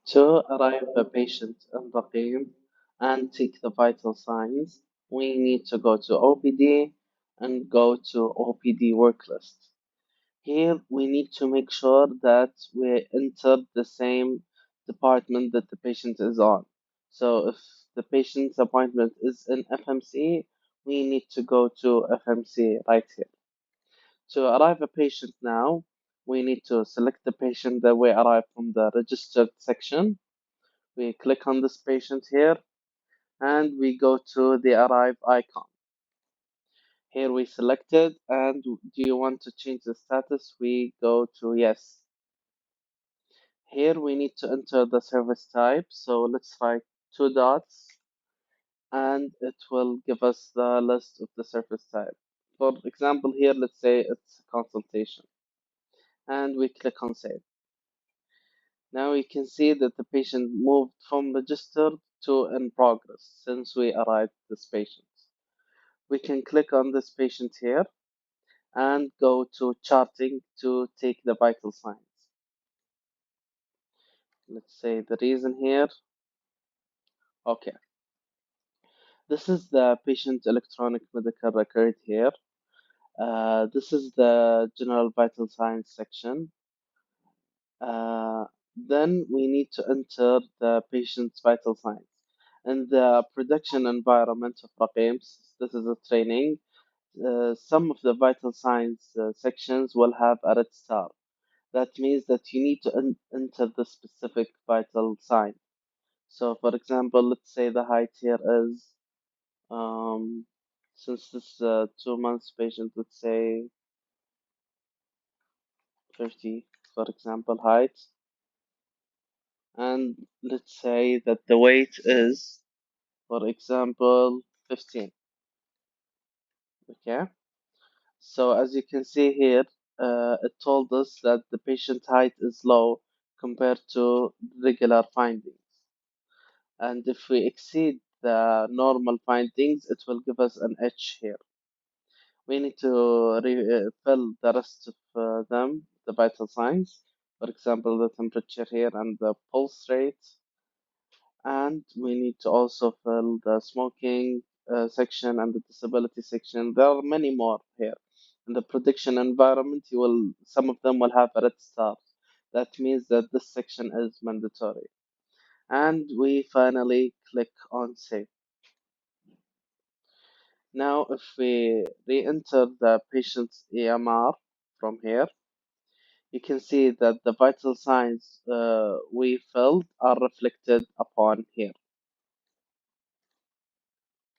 To arrive a patient in Raqeem and take the vital signs, we need to go to OPD and go to OPD work list. Here we need to make sure that we enter the same department that the patient is on. So if the patient's appointment is in FMC, we need to go to FMC right here. To arrive a patient now, we need to select the patient that we arrive from the registered section. We click on this patient here and we go to the arrive icon. Here we select it and do you want to change the status? We go to yes. Here we need to enter the service type. So let's write two dots and it will give us the list of the service type. For example, here, let's say it's consultation and we click on save. Now we can see that the patient moved from registered to in progress since we arrived this patient. We can click on this patient here and go to charting to take the vital signs. Let's say the reason here. Okay, this is the patient electronic medical record here. This is the general vital signs section. Uh, then we need to enter the patient's vital signs. In the production environment of Raqeems, this is a training. Some of the vital signs sections will have a red star. That means that you need to enter the specific vital sign. So, for example, let's say the height here is, um, since this 2 months patient, let's say 50, for example, height, and let's say that the weight is, for example, 15. Okay. So as you can see here, it told us that the patient height is low compared to regular findings. And if we exceed the normal findings, it will give us an H here. We need to fill the rest of them, the vital signs, for example, the temperature here and the pulse rate. And we need to also fill the smoking section and the disability section. There are many more here. In the prediction environment, some of them will have a red star. That means that this section is mandatory. And we finally click on save. Now, if we re-enter the patient's EMR from here, you can see that the vital signs we filled are reflected upon here.